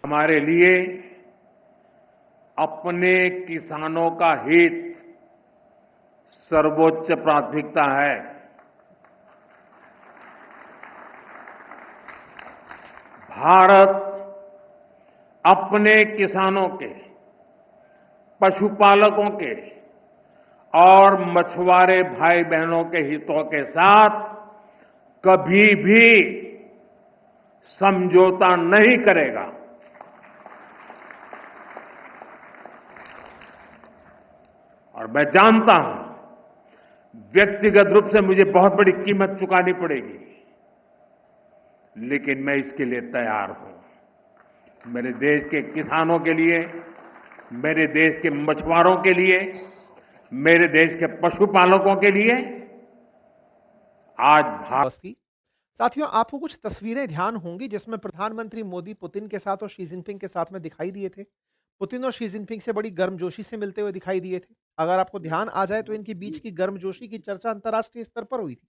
हमारे लिए अपने किसानों का हित सर्वोच्च प्राथमिकता है। भारत अपने किसानों के, पशुपालकों के और मछुआरे भाई बहनों के हितों के साथ कभी भी समझौता नहीं करेगा। और मैं जानता हूं, व्यक्तिगत रूप से मुझे बहुत बड़ी कीमत चुकानी पड़ेगी, लेकिन मैं इसके लिए तैयार हूं। मेरे देश के किसानों के लिए, मेरे देश के मछुआरों के लिए, मेरे देश के पशुपालकों के लिए आज भारत। बस्ती साथियों, आपको कुछ तस्वीरें ध्यान होंगी जिसमें प्रधानमंत्री मोदी पुतिन के साथ और शी जिनपिंग के साथ में दिखाई दिए थे। पुतिन और शी जिनपिंग से बड़ी गर्मजोशी से मिलते हुए दिखाई दिए थे। अगर आपको ध्यान आ जाए तो इनके बीच की गर्मजोशी की चर्चा अंतर्राष्ट्रीय स्तर पर हुई थी।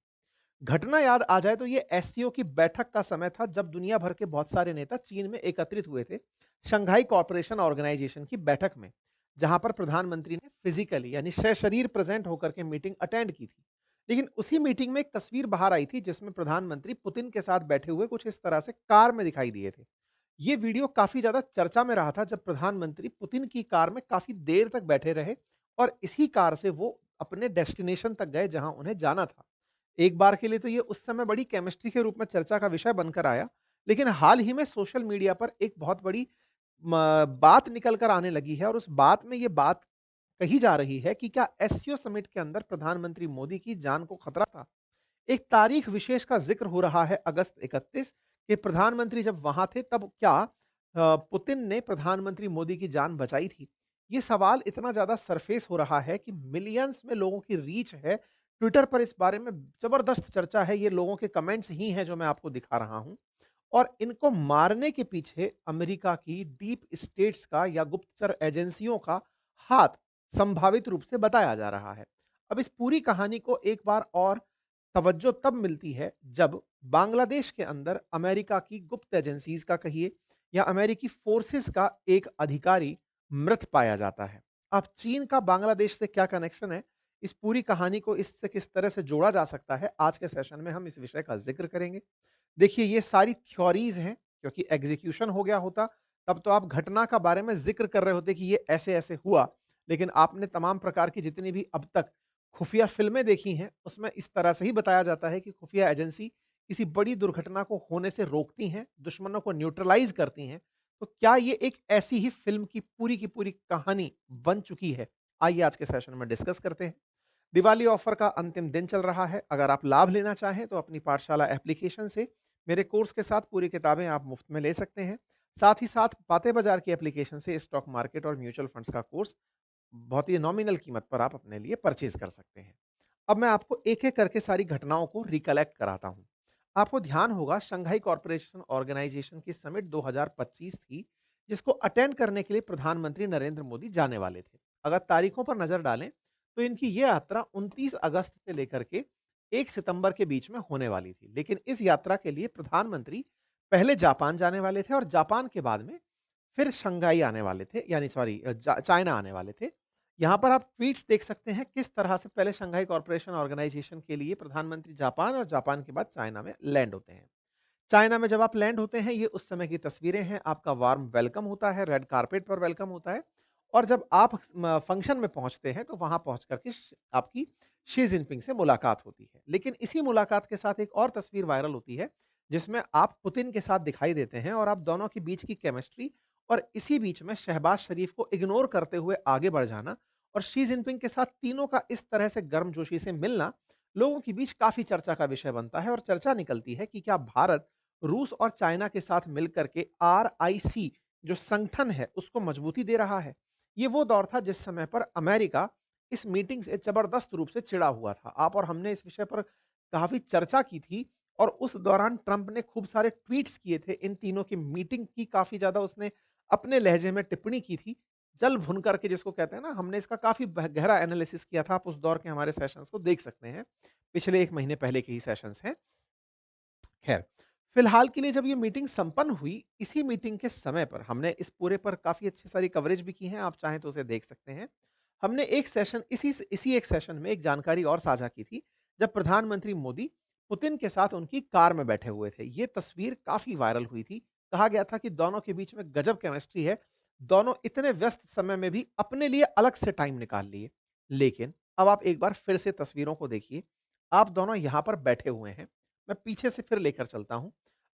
घटना याद आ जाए तो ये एससीओ की बैठक का समय था जब दुनिया भर के बहुत सारे नेता चीन में एकत्रित हुए थे, शंघाई कॉरपोरेशन ऑर्गेनाइजेशन की बैठक में, जहां पर प्रधानमंत्री ने फिजिकली यानी सशरीर प्रेजेंट होकर के मीटिंग अटेंड की थी। लेकिन उसी मीटिंग में एक तस्वीर बाहर आई थी जिसमें प्रधानमंत्री पुतिन के साथ बैठे हुए कुछ इस तरह से कार में दिखाई दिए थे। ये वीडियो काफी ज्यादा चर्चा में रहा था जब प्रधानमंत्री पुतिन की कार में काफी देर तक बैठे रहे और इसी कार से वो अपने डेस्टिनेशन तक गए जहां उन्हें जाना था। एक बार के लिए तो ये उस समय बड़ी केमिस्ट्री के रूप में चर्चा का विषय बनकर आया, लेकिन हाल ही में सोशल मीडिया पर एक बहुत बड़ी बात निकल कर आने लगी है और उस बात में ये बात कही जा रही है कि क्या एससीओ समिट के अंदर प्रधानमंत्री मोदी की जान को खतरा था। एक तारीख विशेष का जिक्र हो रहा है अगस्त 31 कि प्रधानमंत्री जब वहां थे तब क्या पुतिन ने प्रधानमंत्री मोदी की जान बचाई थी। ये सवाल इतना ज्यादा सरफेस हो रहा है कि मिलियंस में लोगों की रीच है। ट्विटर पर इस बारे में जबरदस्त चर्चा है। ये लोगों के कमेंट्स ही हैं जो मैं आपको दिखा रहा हूं। और इनको मारने के पीछे अमेरिका की डीप स्टेट्स का या गुप्तचर एजेंसियों का हाथ संभावित रूप से बताया जा रहा है। अब इस पूरी कहानी को एक बार और तवज्जो तब मिलती है जब बांग्लादेश के अंदर अमेरिका की गुप्त एजेंसीज का कहिए या अमेरिकी फोर्सेस का एक अधिकारी मृत पाया जाता है। अब चीन का बांग्लादेश से क्या कनेक्शन है, इस पूरी कहानी को इससे किस तरह से जोड़ा जा सकता है, आज के सेशन में हम इस विषय का जिक्र करेंगे। देखिए, ये सारी थ्योरीज हैं, क्योंकि एग्जीक्यूशन हो गया होता तब तो आप घटना का बारे में जिक्र कर रहे होते कि ये ऐसे ऐसे हुआ। लेकिन आपने तमाम प्रकार की जितनी भी अब तक खुफिया फिल्में देखी हैं उसमें इस तरह से ही बताया जाता है कि खुफिया एजेंसी किसी बड़ी दुर्घटना को होने से रोकती हैं, दुश्मनों को न्यूट्रलाइज करती हैं। तो क्या ये एक ऐसी ही फिल्म की पूरी कहानी बन चुकी है? आइए आज के सेशन में डिस्कस करते हैं। दिवाली ऑफर का अंतिम दिन चल रहा है। अगर आप लाभ लेना चाहें तो अपनी पाठशाला एप्लीकेशन से मेरे कोर्स के साथ पूरी किताबें आप मुफ्त में ले सकते हैं। साथ ही साथ बातें बाजार की एप्लीकेशन से स्टॉक मार्केट और म्यूचुअल फंड्स का कोर्स बहुत ही नॉमिनल कीमत पर आप अपने लिए परचेज कर सकते हैं। अब मैं आपको एक-एक करके सारी घटनाओं को रिकलेक्ट कराता हूं। आपको ध्यान होगा शंघाई कॉरपोरेशन ऑर्गेनाइजेशन की समिट 2025 थी, जिसको अटेंड करने के लिए प्रधानमंत्री नरेंद्र मोदी जाने वाले थे। अगर तारीखों पर नजर डालें तो इनकी यह यात्रा 29 अगस्त से लेकर के 1 सितंबर के बीच में होने वाली थी। लेकिन इस यात्रा के लिए प्रधानमंत्री पहले जापान जाने वाले थे और जापान के बाद में फिर शंघाई आने वाले थे, यानी सॉरी चाइना आने वाले थे। यहाँ पर आप ट्वीट्स देख सकते हैं किस तरह से पहले शंघाई कॉर्पोरेशन ऑर्गेनाइजेशन के लिए प्रधानमंत्री जापान और जापान के बाद चाइना में लैंड होते हैं। चाइना में जब आप लैंड होते हैं, ये उस समय की तस्वीरें हैं। आपका वार्म वेलकम होता है, रेड कारपेट पर वेलकम होता है। और जब आप फंक्शन में पहुंचते हैं तो वहां पहुंच करके आपकी शी जिनपिंग से मुलाकात होती है। लेकिन इसी मुलाकात के साथ एक और तस्वीर वायरल होती है जिसमें आप पुतिन के साथ दिखाई देते हैं और आप दोनों के बीच की केमिस्ट्री और इसी बीच में शहबाज शरीफ को इग्नोर करते हुए आगे बढ़ जाना और शी जिनपिंग के साथ तीनों का इस तरह से गर्मजोशी से मिलना लोगों के बीच काफी चर्चा का विषय बनता है। और चर्चा निकलती है कि क्या भारत रूस और चाइना के साथ मिलकर के आरआईसी जो संगठन है उसको मजबूती दे रहा है। ये वो दौर था जिस समय पर अमेरिका इस मीटिंग से जबरदस्त रूप से चिढ़ा हुआ था। आप और हमने इस विषय पर काफी चर्चा की थी और उस दौरान ट्रंप ने खूब सारे ट्वीट्स किए थे। इन तीनों की मीटिंग की काफी ज्यादा उसने अपने लहजे में टिप्पणी की थी, जल भुन करके जिसको कहते हैं ना। हमने इसका काफी गहरा एनालिसिस किया था। आप उस दौर के हमारे सेशंस को देख सकते हैं, पिछले 1 महीने पहले के ही सेशंस हैं। खैर, फिलहाल के लिए जब ये मीटिंग संपन्न हुई, इसी मीटिंग के समय पर हमने इस पूरे पर काफ़ी अच्छी सारी कवरेज भी की है, आप चाहें तो उसे देख सकते हैं। हमने एक सेशन इसी एक सेशन में एक जानकारी और साझा की थी, जब प्रधानमंत्री मोदी पुतिन के साथ उनकी कार में बैठे हुए थे। ये तस्वीर काफ़ी वायरल हुई थी। कहा गया था कि दोनों के बीच में गजब केमिस्ट्री है। दोनों इतने व्यस्त समय में भी अपने लिए अलग से टाइम निकाल लिए। लेकिन अब आप एक बार फिर से तस्वीरों को देखिए। आप दोनों यहाँ पर बैठे हुए हैं। मैं पीछे से फिर लेकर चलता हूँ।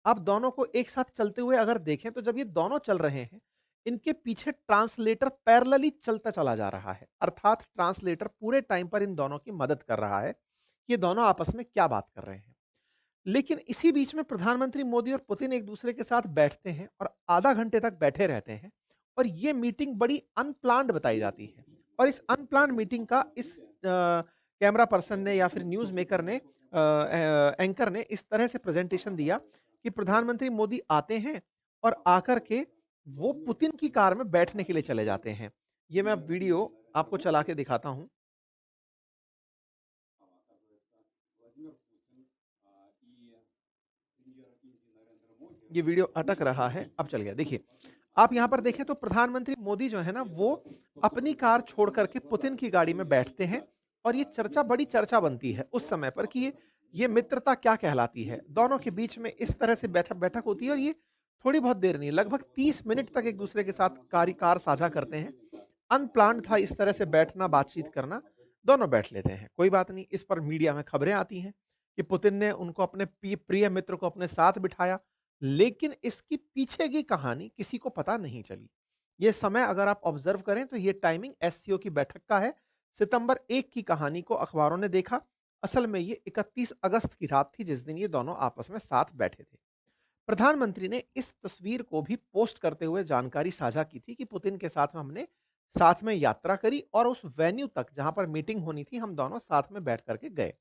आप दोनों को एक साथ चलते हुए अगर देखें तो जब ये दोनों चल रहे हैं, इनके पीछे ट्रांसलेटर पैरेलली चलता चला जा रहा है। अर्थात ट्रांसलेटर पूरे टाइम पर इन दोनों की मदद कर रहा है, कि ये दोनों आपस में क्या बात कर रहे हैं। लेकिन इसी बीच में प्रधानमंत्री मोदी और पुतिन एक दूसरे के साथ बैठते हैं और आधा घंटे तक बैठे रहते हैं और ये मीटिंग बड़ी अनप्लान्ड बताई जाती है। और इस अनप्लान्ड मीटिंग का इस कैमरा पर्सन ने या फिर न्यूज़ मेकर ने एंकर ने इस तरह से प्रेजेंटेशन दिया कि प्रधानमंत्री मोदी आते हैं और आकर के वो पुतिन की कार में बैठने के लिए चले जाते हैं। ये मैं अब वीडियो आपको चला के दिखाता हूँ। ये वीडियो अटक रहा है, अब चल गया। देखिए, आप यहाँ पर देखें तो प्रधानमंत्री मोदी जो है ना, वो अपनी कार छोड़ कर के पुतिन की गाड़ी में बैठते हैं और ये बड़ी चर्चा बनती है उस समय पर कि ये मित्रता क्या कहलाती है। दोनों के बीच में इस तरह से बैठक होती है और ये थोड़ी बहुत देर नहीं, लगभग 30 मिनट तक एक-दूसरे के साथ कार साझा करते हैं। अनप्लान्ड था इस तरह से बैठना, बातचीत करना, दोनों बैठ लेते हैं। कोई बात नहीं, इस पर मीडिया में खबरें आती हैं कि पुतिन ने उनको अपने प्रिय मित्र को अपने साथ बिठाया, लेकिन इसकी पीछे की कहानी किसी को पता नहीं चली। ये समय अगर आप ऑब्ज़र्व करें तो ये टाइमिंग एससीओ की बैठक का है। सितंबर 1 की कहानी को अखबारों ने देखा। असल में ये 31 अगस्त की रात थी जिस दिन ये दोनों आपस में साथ बैठे थे। प्रधानमंत्री ने इस तस्वीर को भी पोस्ट करते हुए जानकारी साझा की थी कि पुतिन के साथ में हमने साथ में यात्रा करी और उस वेन्यू तक जहां पर मीटिंग होनी थी हम दोनों साथ में बैठ करके गए।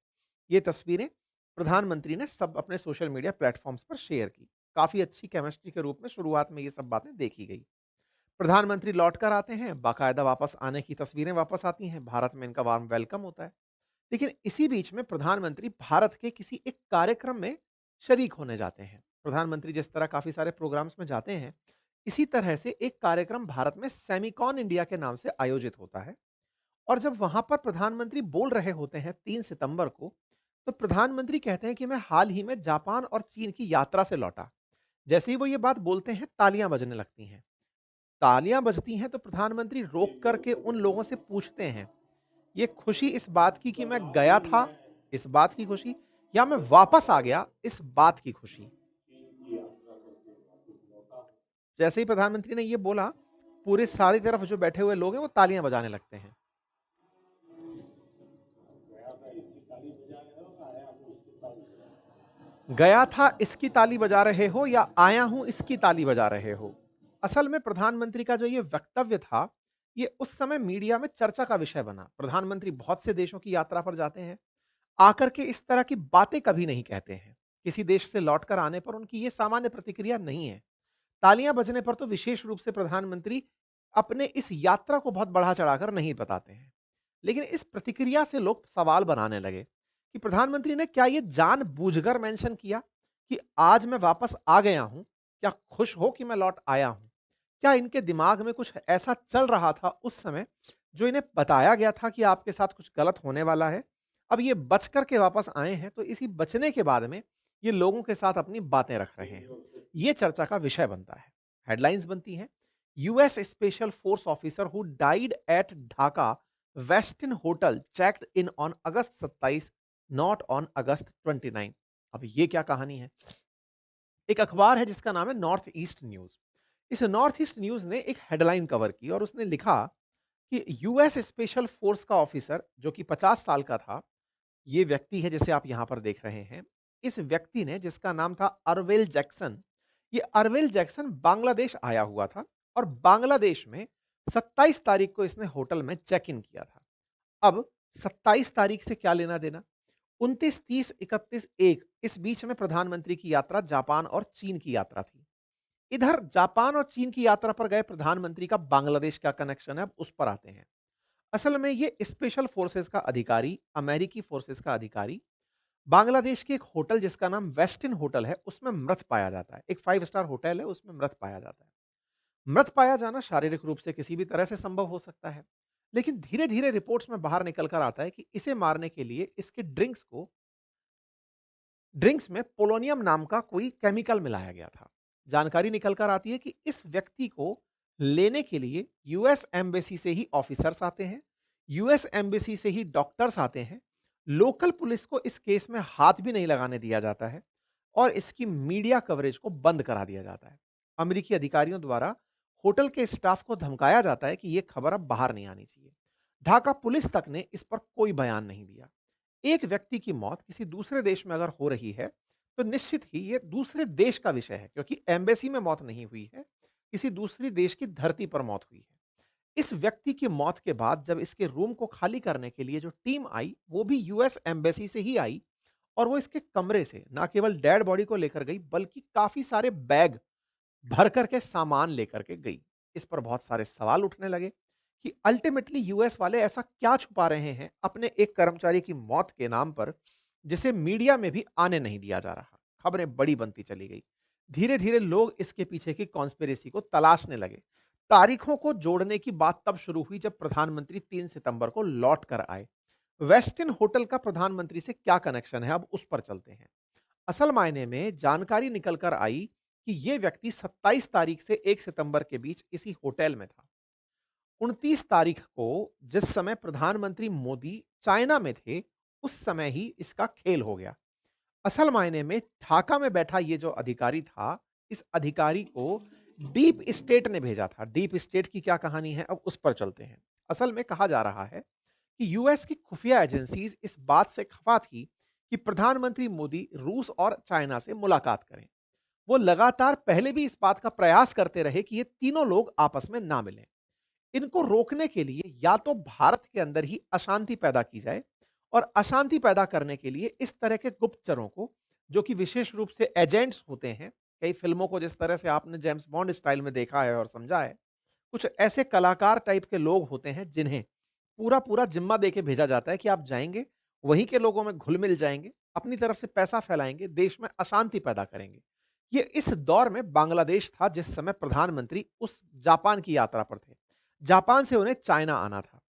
ये तस्वीरें प्रधानमंत्री ने सब अपने सोशल मीडिया प्लेटफॉर्म्स पर शेयर की। काफी अच्छी केमिस्ट्री के रूप में शुरुआत में ये सब बातें देखी गई। प्रधानमंत्री लौटकर आते हैं, बाकायदा वापस आने की तस्वीरें वापस आती हैं, भारत में इनका वार्म वेलकम होता है। लेकिन इसी बीच में प्रधानमंत्री भारत के किसी एक कार्यक्रम में शरीक होने जाते हैं। प्रधानमंत्री जिस तरह काफ़ी सारे प्रोग्राम्स में जाते हैं, इसी तरह से एक कार्यक्रम भारत में सेमिकॉन इंडिया के नाम से आयोजित होता है। और जब वहाँ पर प्रधानमंत्री बोल रहे होते हैं 3 सितंबर को, तो प्रधानमंत्री कहते हैं कि मैं हाल ही में जापान और चीन की यात्रा से लौटा। जैसे ही वो ये बात बोलते हैं, तालियां बजने लगती हैं। तालियां बजती हैं तो प्रधानमंत्री रोक करके उन लोगों से पूछते हैं, ये खुशी इस बात की कि मैं गया था, इस बात की खुशी, या मैं वापस आ गया, इस बात की खुशी? जैसे ही प्रधानमंत्री ने ये बोला, पूरे सारी तरफ जो बैठे हुए लोग हैं, वो तालियां बजाने लगते हैं। गया था इसकी ताली बजा रहे हो या आया हूं इसकी ताली बजा रहे हो? असल में प्रधानमंत्री का जो ये वक्तव्य था, ये उस समय मीडिया में चर्चा का विषय बना। प्रधानमंत्री बहुत से देशों की यात्रा पर जाते हैं, आकर के इस तरह की बातें कभी नहीं कहते हैं। किसी देश से लौटकर आने पर उनकी ये सामान्य प्रतिक्रिया नहीं है। तालियां बजने पर तो विशेष रूप से प्रधानमंत्री अपने इस यात्रा को बहुत बढ़ा चढ़ाकर नहीं बताते हैं। लेकिन इस प्रतिक्रिया से लोग सवाल बनाने लगे कि प्रधानमंत्री ने क्या ये जानबूझकर मेंशन किया कि आज मैं वापस आ गया हूं? क्या खुश हो कि मैं लौट आया हूं? क्या इनके दिमाग में कुछ ऐसा चल रहा था उस समय जो इन्हें बताया गया था कि आपके साथ कुछ गलत होने वाला है? अब ये बच कर के वापस आए हैं तो इसी बचने के बाद में ये लोगों के साथ अपनी बातें रख रहे हैं। ये चर्चा का विषय बनता है। हेडलाइंस बनती हैं, US special force officer who died eight Dhaka Westin hotel checked in on August 27, not on August 29। अब ये क्या कहानी है? एक अखबार है जिसका नाम है नॉर्थ ईस्ट न्यूज। इस नॉर्थ ईस्ट न्यूज ने एक हेडलाइन कवर की और उसने लिखा कि यूएस स्पेशल फोर्स का ऑफिसर जो कि 50 साल का था, ये व्यक्ति है जिसे आप यहां पर देख रहे हैं। इस व्यक्ति ने, जिसका नाम था अरवेल जैक्सन, ये अरवेल जैक्सन बांग्लादेश आया हुआ था और बांग्लादेश में 27 तारीख को इसने होटल में चेक इन किया था। अब 27 तारीख से क्या लेना देना? 29, 30, 31, 1 इस बीच में प्रधानमंत्री की यात्रा जापान और चीन की यात्रा थी। इधर जापान और चीन की यात्रा पर गए प्रधानमंत्री का बांग्लादेश क्या कनेक्शन है, अब उस पर आते हैं। असल में ये स्पेशल फोर्सेस का अधिकारी, अमेरिकी फोर्सेस का अधिकारी बांग्लादेश के एक होटल जिसका नाम वेस्टिन होटल है, उसमें मृत पाया जाता है। एक 5 स्टार होटल है, उसमें मृत पाया जाता है। मृत पाया जाना शारीरिक रूप से किसी भी तरह से संभव हो सकता है। लेकिन धीरे-धीरे रिपोर्ट्स में बाहर निकल कर आता है कि इसे मारने के लिए इसके ड्रिंक्स में पोलोनियम नाम का कोई केमिकल मिलाया गया था। जानकारी निकल कर आती है कि इस व्यक्ति को लेने के लिए यूएस एम्बेसी से ही ऑफिसर्स आते हैं, यूएस एम्बेसी से ही डॉक्टर्स आते हैं। लोकल पुलिस को इस केस में हाथ भी नहीं लगाने दिया जाता है और इसकी मीडिया कवरेज को बंद करा दिया जाता है। अमेरिकी अधिकारियों द्वारा होटल के स्टाफ को धमकाया जाता है कि यह खबर अब बाहर नहीं आनी चाहिए। ढाका पुलिस तक ने इस पर कोई बयान नहीं दिया। एक व्यक्ति की मौत किसी दूसरे देश में अगर हो रही है, तो निश्चित ही ये दूसरे देश का विषय है, क्योंकि एम्बेसी में मौत नहीं हुई है, किसी दूसरी देश की धरती पर मौत हुई है। इस व्यक्ति की मौत के बाद जब इसके रूम को खाली करने के लिए जो टीम आई, वो भी यूएस एम्बेसी से ही आई और वो इसके कमरे से ना केवल डेड बॉडी को लेकर गई, बल्कि काफ़ी सारे बैग भर कर के सामान लेकर के गई। इस पर बहुत सारे सवाल उठने लगे कि अल्टीमेटली यूएस वाले ऐसा क्या छुपा रहे हैं अपने एक कर्मचारी की मौत के नाम पर, जिसे मीडिया में भी आने नहीं दिया जा रहा। खबरें बड़ी बनती चली गई। धीरे-धीरे लोग इसके पीछे की कॉन्स्पिरेसी को तलाशने लगे। तारीखों को जोड़ने की बात तब शुरू हुई जब प्रधानमंत्री 3 सितंबर को लौट कर आए। वेस्टिन होटल का प्रधानमंत्री से क्या कनेक्शन है, अब उस पर चलते हैं। असल मायने में जानकारी निकल कर आई कि ये व्यक्ति 27 तारीख से 1 सितंबर के बीच इसी होटल में था। 29 तारीख को जिस समय प्रधानमंत्री मोदी चाइना में थे, उस समय ही इसका खेल हो गया। असल मायने में ढाका में बैठा ये जो अधिकारी था, इस अधिकारी को डीप स्टेट ने भेजा था। डीप स्टेट की क्या कहानी है, अब उस पर चलते हैं। असल में कहा जा रहा है कि यूएस की खुफिया एजेंसीज इस बात से खफा थी कि प्रधानमंत्री मोदी रूस और चाइना से मुलाकात करें। वो लगातार पहले भी इस बात का प्रयास करते रहे कि ये तीनों लोग आपस में ना मिलें। इनको रोकने के लिए या तो भारत के अंदर ही अशांति पैदा की जाए और अशांति पैदा करने के लिए इस तरह के गुप्तचरों को, जो कि विशेष रूप से एजेंट्स होते हैं, कई फिल्मों को जिस तरह से आपने जेम्स बॉन्ड स्टाइल में देखा है और समझा है, कुछ ऐसे कलाकार टाइप के लोग होते हैं जिन्हें पूरा पूरा जिम्मा देके भेजा जाता है कि आप जाएंगे, वहीं के लोगों में घुल मिल जाएंगे, अपनी तरफ से पैसा फैलाएंगे, देश में अशांति पैदा करेंगे। ये इस दौर में बांग्लादेश था जिस समय प्रधानमंत्री उस जापान की यात्रा पर थे। जापान से उन्हें चाइना आना था।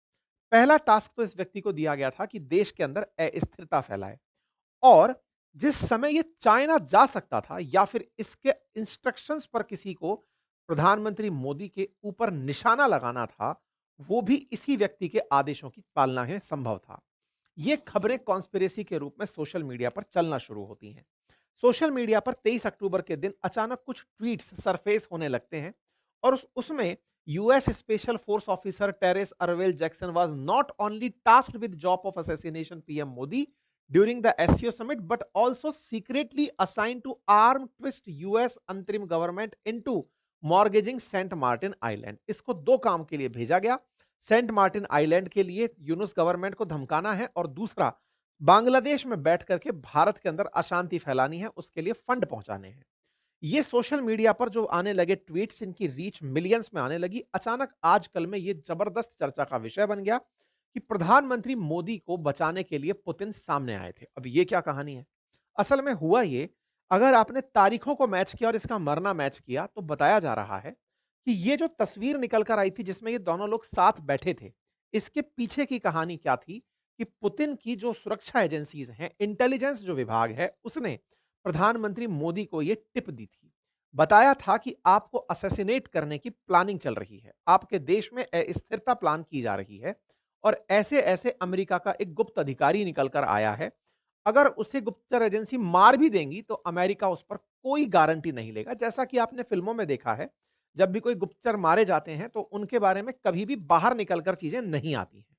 पहला टास्क तो इस व्यक्ति को दिया गया था कि देश के अंदर अस्थिरता फैलाए और जिस समय ये चाइना जा सकता था या फिर इसके इंस्ट्रक्शंस पर किसी को प्रधानमंत्री मोदी के ऊपर निशाना लगाना था, वो भी इसी व्यक्ति के आदेशों की पालना में संभव था। ये खबरें कॉन्स्पिरेसी के रूप में सोशल मीडिया पर चलना शुरू होती हैं। सोशल मीडिया पर 23 अक्टूबर के दिन अचानक कुछ ट्वीट्स सरफेस होने लगते हैं और उसमें US special force officer Terrence Arvel Jackson was not only tasked with job of assassination PM Modi during the SCO summit but also secretly assigned to arm twist US अंतरिम government into mortgaging Saint Martin Island. इसको दो काम के लिए भेजा गया। Saint Martin island के लिए यूनुस गवर्नमेंट को धमकाना है और दूसरा बांग्लादेश में बैठ करके भारत के अंदर अशांति फैलानी है, उसके लिए फंड पहुंचाने हैं। ये सोशल मीडिया पर जो आने लगे ट्वीट्स, इनकी रीच मिलियंस में आने लगी। अचानक आजकल में ये जबरदस्त चर्चा का विषय बन गया कि प्रधानमंत्री मोदी को बचाने के लिए पुतिन सामने आए थे। अब ये क्या कहानी है? असल में हुआ ये, अगर आपने तारीखों को मैच किया और इसका मरना मैच किया तो बताया जा रहा है कि ये जो तस्वीर निकल कर आई थी जिसमें ये दोनों लोग साथ बैठे थे, इसके पीछे की कहानी क्या थी कि पुतिन की जो सुरक्षा एजेंसीज हैं, इंटेलिजेंस जो विभाग है, उसने प्रधानमंत्री मोदी को ये टिप दी थी। बताया था कि आपको असैसिनेट करने की प्लानिंग चल रही है, आपके देश में अस्थिरता प्लान की जा रही है और ऐसे-ऐसे अमेरिका का एक गुप्त अधिकारी निकल कर आया है। अगर उसे गुप्तचर एजेंसी मार भी देंगी तो अमेरिका उस पर कोई गारंटी नहीं लेगा। जैसा कि आपने फिल्मों में देखा है, जब भी कोई गुप्तचर मारे जाते हैं तो उनके बारे में कभी भी बाहर निकल कर चीजें नहीं आती हैं।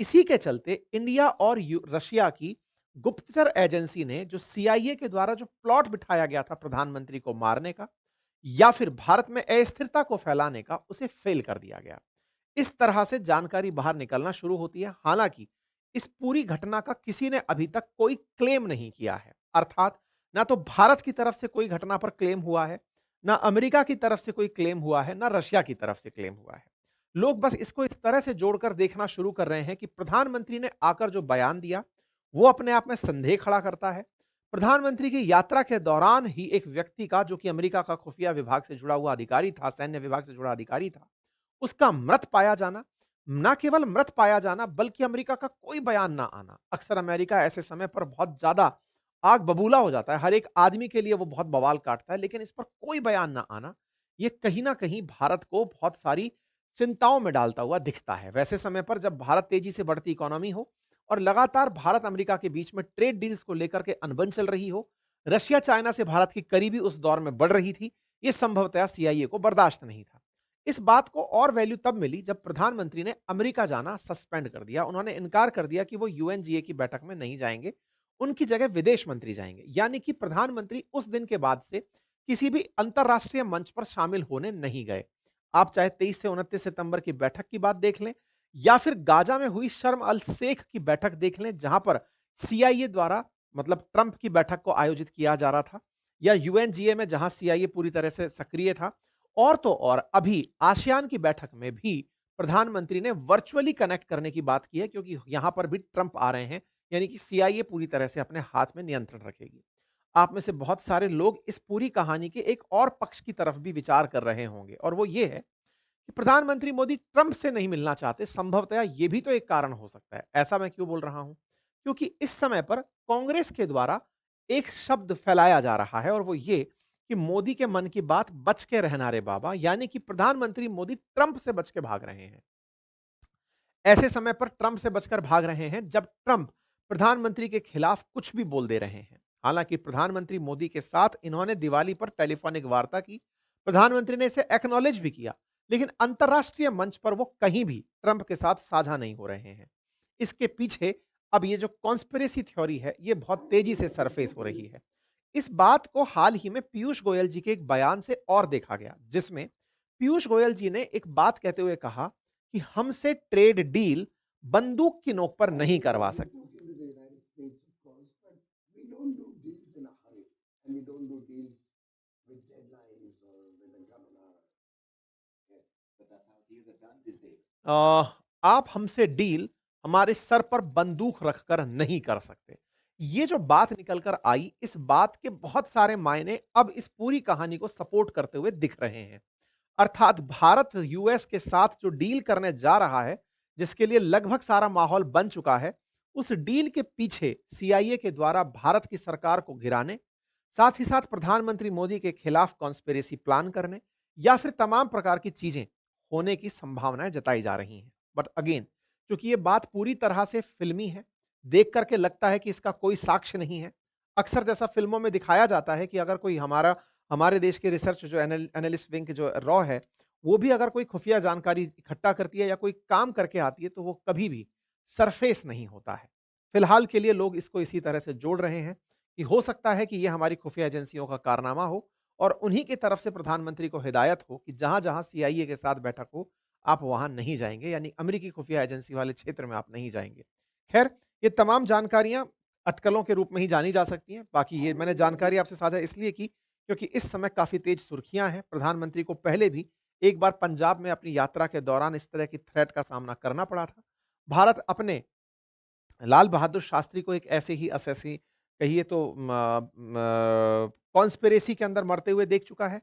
इसी के चलते इंडिया और रशिया की गुप्तचर एजेंसी ने जो सीआईए के द्वारा जो प्लॉट बिठाया गया था प्रधानमंत्री को मारने का या फिर भारत में अस्थिरता को फैलाने का, उसे फेल कर दिया गया। इस तरह से जानकारी बाहर निकलना शुरू होती है। हालांकि इस पूरी घटना का किसी ने अभी तक कोई क्लेम नहीं किया है, अर्थात ना तो भारत की तरफ से कोई घटना पर क्लेम हुआ है, ना अमेरिका की तरफ से कोई क्लेम हुआ है, ना रशिया की तरफ से क्लेम हुआ है। लोग बस इसको इस तरह से जोड़कर देखना शुरू कर रहे हैं कि प्रधानमंत्री ने आकर जो बयान दिया वो अपने आप में संदेह खड़ा करता है। प्रधानमंत्री की यात्रा के दौरान ही एक व्यक्ति का, जो कि अमेरिका का खुफिया विभाग से जुड़ा हुआ अधिकारी था, सैन्य विभाग से जुड़ा अधिकारी था, उसका मृत पाया जाना, ना केवल मृत पाया जाना बल्कि अमेरिका का कोई बयान ना आना। अक्सर अमेरिका ऐसे समय पर बहुत ज़्यादा आग बबूला हो जाता है, हर एक आदमी के लिए वो बहुत बवाल काटता है, लेकिन इस पर कोई बयान ना आना, ये कहीं न कहीं भारत को बहुत सारी चिंताओं में डालता हुआ दिखता है। वैसे समय पर जब भारत तेज़ी से बढ़ती इकोनॉमी हो और लगातार भारत-अमेरिका के बीच में ट्रेड डील्स को लेकर के अनबन चल रही हो, रशिया चाइना से भारत की करीबी उस दौर में बढ़ रही थी, ये संभवतः सीआईए को बर्दाश्त नहीं था। इस बात को और वैल्यू तब मिली जब प्रधानमंत्री ने अमेरिका जाना सस्पेंड कर दिया। उन्होंने इनकार कर दिया कि वो यूएनजीए की बैठक में नहीं जाएंगे, उनकी जगह विदेश मंत्री जाएंगे। यानी कि प्रधानमंत्री उस दिन के बाद से किसी भी अंतर्राष्ट्रीय मंच पर शामिल होने नहीं गए। आप चाहे 23 से 29 सितंबर की बैठक की बात देख लें या फिर गाजा में हुई शर्म अल शेख की बैठक देख लें, जहां पर सीआईए द्वारा मतलब ट्रंप की बैठक को आयोजित किया जा रहा था, या यूएनजीए में जहां सीआईए पूरी तरह से सक्रिय था। और तो और अभी आसियान की बैठक में भी प्रधानमंत्री ने वर्चुअली कनेक्ट करने की बात की है, क्योंकि यहां पर भी ट्रंप आ रहे हैं, यानी कि सीआईए पूरी तरह से अपने हाथ में नियंत्रण रखेगी। आप में से बहुत सारे लोग इस पूरी कहानी के एक और पक्ष की तरफ भी विचार कर रहे होंगे, और वो ये है कि प्रधानमंत्री मोदी ट्रंप से नहीं मिलना चाहते। संभवतः ये भी तो एक कारण हो सकता है। ऐसा मैं क्यों बोल रहा हूं? क्योंकि इस समय पर कांग्रेस के द्वारा एक शब्द फैलाया जा रहा है, और वो ये कि मोदी के मन की बात बच के रहना रे बाबा, यानी कि प्रधानमंत्री मोदी ट्रंप से बच के भाग रहे हैं। ऐसे समय पर ट्रंप से बचकर भाग रहे हैं जब ट्रंप प्रधानमंत्री के खिलाफ कुछ भी बोल दे रहे हैं। हालांकि प्रधानमंत्री मोदी के साथ इन्होंने दिवाली पर टेलीफोनिक वार्ता की, प्रधानमंत्री ने इसे एक्नॉलेज भी किया, लेकिन अंतर्राष्ट्रीय मंच पर वो कहीं भी ट्रंप के साथ साझा नहीं हो रहे हैं। इसके पीछे अब ये जो कॉन्स्पिरेसी थ्योरी है, ये बहुत तेजी से सरफेस हो रही है। इस बात को हाल ही में पीयूष गोयल जी के एक बयान से और देखा गया, जिसमें पीयूष गोयल जी ने एक बात कहते हुए कहा कि हमसे ट्रेड डील बंदूक की नोक पर नहीं करवा We सकते। do deal with the United States, of course, but we don't do deals in a hurry, and we don't do deals with deadlines or with a gun on our head. But that's how deals are done these days. आप हमसे deal हमारे sir पर बंदूक रखकर नहीं कर सकते। ये जो बात निकल कर आई, इस बात के बहुत सारे मायने अब इस पूरी कहानी को सपोर्ट करते हुए दिख रहे हैं। अर्थात भारत यूएस के साथ जो डील करने जा रहा है, जिसके लिए लगभग सारा माहौल बन चुका है, उस डील के पीछे सीआईए के द्वारा भारत की सरकार को गिराने, साथ ही साथ प्रधानमंत्री मोदी के खिलाफ कॉन्स्पिरेसी प्लान करने, या फिर तमाम प्रकार की चीजें होने की संभावनाएं जताई जा रही हैं। बट अगेन, क्योंकि ये बात पूरी तरह से फिल्मी है, देख करके लगता है कि इसका कोई साक्ष्य नहीं है। अक्सर जैसा फिल्मों में दिखाया जाता है कि अगर कोई हमारे देश के रिसर्च जो एनालिस्ट विंग जो रॉ है, वो भी अगर कोई खुफिया जानकारी इकट्ठा करती है या कोई काम करके आती है, तो वो कभी भी सरफेस नहीं होता है। फिलहाल के लिए लोग इसको इसी तरह से जोड़ रहे हैं कि हो सकता है कि ये हमारी खुफिया एजेंसियों का कारनामा हो, और उन्हीं की तरफ से प्रधानमंत्री को हिदायत हो कि जहां-जहां सीआईए के साथ बैठक हो, आप वहां नहीं जाएंगे, यानी अमेरिकी खुफिया एजेंसी वाले क्षेत्र में आप नहीं जाएंगे। खैर, ये तमाम जानकारियां अटकलों के रूप में ही जानी जा सकती हैं। बाकी ये मैंने जानकारी आपसे साझा इसलिए की क्योंकि इस समय काफ़ी तेज सुर्खियाँ हैं। प्रधानमंत्री को पहले भी एक बार पंजाब में अपनी यात्रा के दौरान इस तरह की थ्रेट का सामना करना पड़ा था। भारत अपने लाल बहादुर शास्त्री को एक ऐसे ही असैसी, कहिए तो कॉन्स्पिरेसी के अंदर मरते हुए देख चुका है।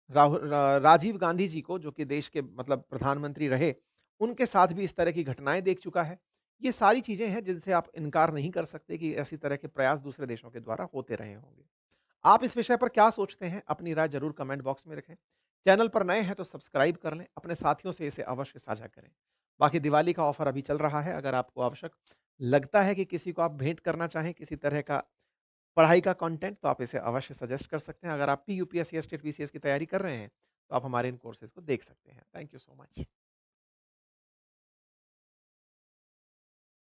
राजीव गांधी जी को, जो कि देश के मतलब प्रधानमंत्री रहे, उनके साथ भी इस तरह की घटनाएँ देख चुका है। ये सारी चीज़ें हैं जिनसे आप इनकार नहीं कर सकते कि ऐसी तरह के प्रयास दूसरे देशों के द्वारा होते रहे होंगे। आप इस विषय पर क्या सोचते हैं? अपनी राय ज़रूर कमेंट बॉक्स में रखें। चैनल पर नए हैं तो सब्सक्राइब कर लें, अपने साथियों से इसे अवश्य साझा करें। बाकी दिवाली का ऑफ़र अभी चल रहा है, अगर आपको आवश्यक लगता है कि किसी को आप भेंट करना चाहें किसी तरह का पढ़ाई का कंटेंट, तो आप इसे अवश्य सजेस्ट कर सकते हैं। अगर आप भी यूपीएससी या स्टेट वीसीएस की तैयारी कर रहे हैं, तो आप हमारे इन कोर्सेज़ को देख सकते हैं। Thank you so much.